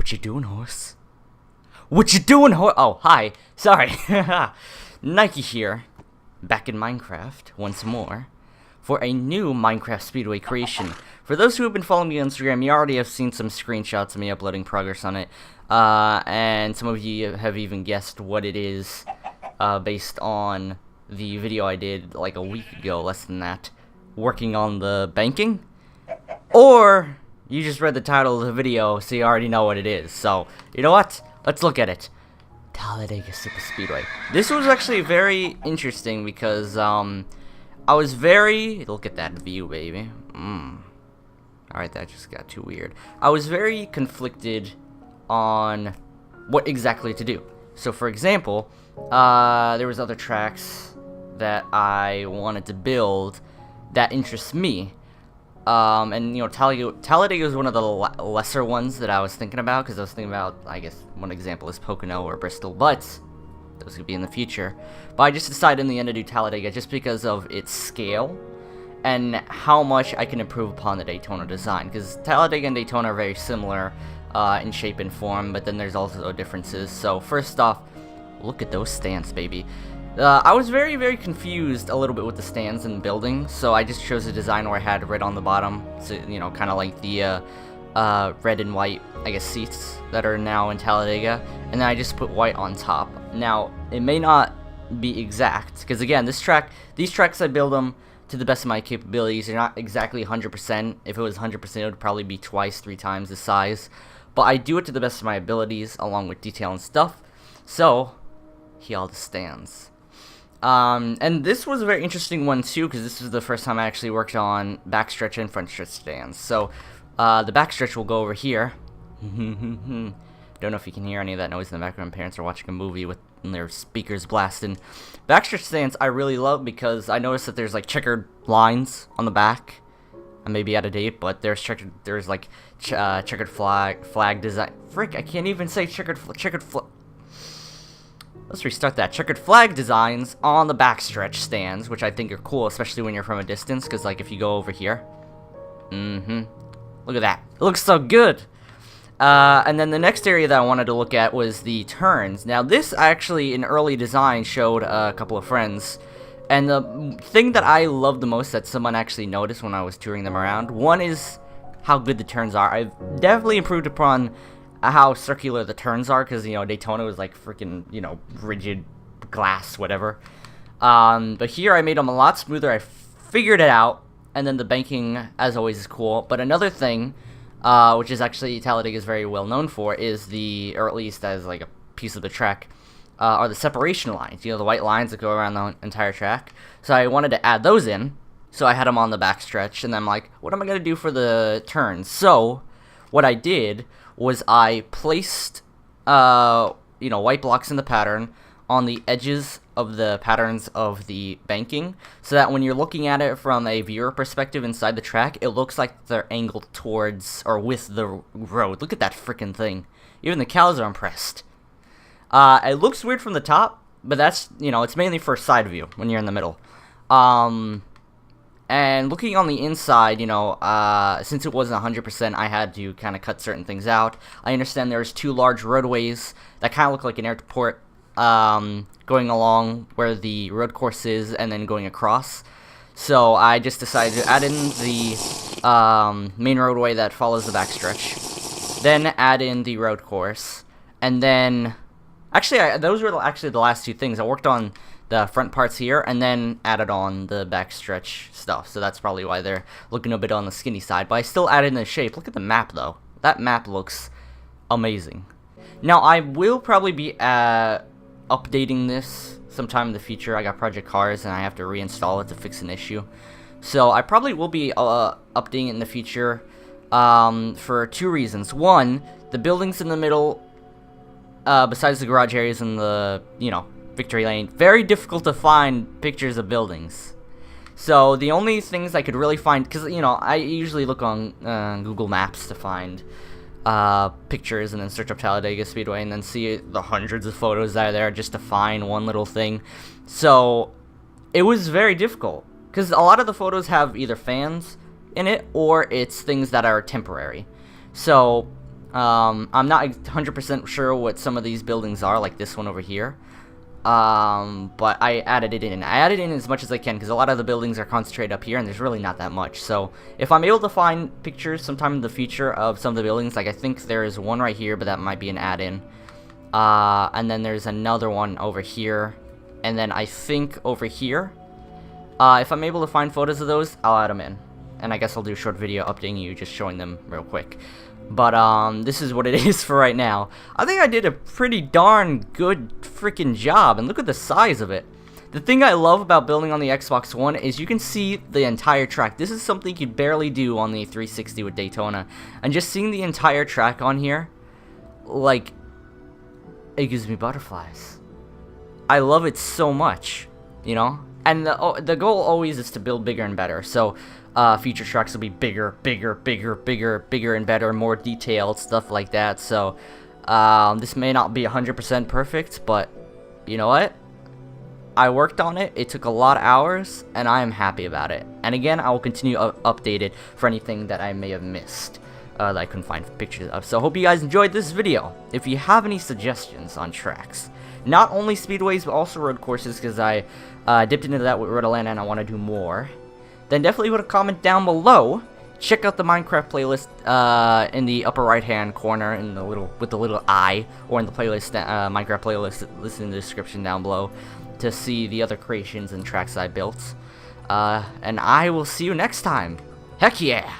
What you doing, horse? What you doing, horse? Oh, hi. Sorry. Nike here, back in Minecraft once more, for a new Minecraft Speedway creation. For those who have been following me on Instagram, you already have seen some screenshots of me uploading progress on it, and some of you have even guessed what it is, based on the video I did like a week ago, less than that, working on the banking. Or you just read the title of the video, so you already know what it is. So, you know what? Let's look at it. Talladega Superspeedway. This was actually very interesting because, I was very... Look at that view, baby. Alright, that just got too weird. I was very conflicted on what exactly to do. So, for example, there was other tracks that I wanted to build that interest me. And, you know, Talladega is one of the lesser ones that I was thinking about, because I was thinking about, I guess, one example is Pocono or Bristol, but those could be in the future. But I just decided in the end to do Talladega just because of its scale and how much I can improve upon the Daytona design, because Talladega and Daytona are very similar in shape and form, but then there's also differences. So, first off, look at those stands, baby. I was very, very confused a little bit with the stands and building, so I just chose a design where I had red on the bottom, so, you know, kind of like the red and white, I guess, seats that are now in Talladega, and then I just put white on top. Now, it may not be exact, because again, these tracks I build them to the best of my capabilities. They're not exactly 100%. If it was 100%, it would probably be twice, 3 times the size, but I do it to the best of my abilities, along with detail and stuff. So, here are the stands. And this was a very interesting one too, because this was the first time I actually worked on backstretch and front stretch stands. So, the backstretch will go over here. Don't know if you can hear any of that noise in the background. Parents are watching a movie with their speakers blasting. Backstretch stands I really love because I noticed that there's like checkered lines on the back. I may be out of date, but there's checkered flag design. Frick, I can't even say checkered flag. Let's restart that. Checkered flag designs on the backstretch stands, which I think are cool, especially when you're from a distance, because, like, if you go over here. Look at that. It looks so good. And then the next area that I wanted to look at was the turns. Now, this actually, in early design, showed a couple of friends. And the thing that I love the most that someone actually noticed when I was touring them around, one is how good the turns are. I've definitely improved upon how circular the turns are, because, you know, Daytona was like freaking, you know, rigid glass, whatever. But here I made them a lot smoother. I figured it out, and then the banking, as always, is cool. But another thing, which is actually Talladega is very well known for, is or at least as like a piece of the track, are the separation lines. You know, the white lines that go around the entire track. So I wanted to add those in, so I had them on the backstretch, and then I'm like, what am I gonna do for the turns? So what I did was I placed, you know, white blocks in the pattern on the edges of the patterns of the banking, so that when you're looking at it from a viewer perspective inside the track, it looks like they're angled towards or with the road. Look at that freaking thing. Even the cows are impressed. It looks weird from the top, but that's, you know, it's mainly for side view when you're in the middle. And looking on the inside, you know, since it wasn't 100%, I had to kind of cut certain things out. I understand there's 2 large roadways that kind of look like an airport, going along where the road course is and then going across. So I just decided to add in the main roadway that follows the backstretch, then add in the road course, and then... Actually, those were actually the last 2 things. I worked on the front parts here, and then added on the backstretch stuff. So that's probably why they're looking a bit on the skinny side. But I still added in the shape. Look at the map, though. That map looks amazing. Now, I will probably be updating this sometime in the future. I got Project Cars, and I have to reinstall it to fix an issue. So I probably will be updating it in the future for 2 reasons. One, the buildings in the middle, besides the garage areas and the, you know, Victory Lane, very difficult to find pictures of buildings. So the only things I could really find, because, you know, I usually look on Google Maps to find pictures, and then search up Talladega Speedway, and then see the hundreds of photos that are there just to find one little thing. So it was very difficult, because a lot of the photos have either fans in it, or it's things that are temporary. So I'm not 100% sure what some of these buildings are, like this one over here. But I added it in. I added in as much as I can because a lot of the buildings are concentrated up here and there's really not that much. So if I'm able to find pictures sometime in the future of some of the buildings, like I think there is one right here, but that might be an add-in. And then there's another one over here. And then I think over here, if I'm able to find photos of those, I'll add them in. And I guess I'll do a short video updating you, just showing them real quick. But, this is what it is for right now. I think I did a pretty darn good freaking job, and look at the size of it. The thing I love about building on the Xbox One is you can see the entire track. This is something you barely do on the 360 with Daytona. And just seeing the entire track on here, like, it gives me butterflies. I love it so much, you know? And the goal always is to build bigger and better. So, future tracks will be bigger, and better, more detailed, stuff like that. So, this may not be 100% perfect, but you know what? I worked on it. It took a lot of hours, and I am happy about it. And again, I will continue updated for anything that I may have missed that I couldn't find pictures of. So, hope you guys enjoyed this video. If you have any suggestions on tracks, not only speedways, but also road courses, because I dipped into that with Road Atlanta and I want to do more, then definitely put a comment down below. Check out the Minecraft playlist in the upper right hand corner in the with the little eye, or in the playlist Minecraft playlist listen in the description down below to see the other creations and tracks I built. And I will see you next time. Heck yeah!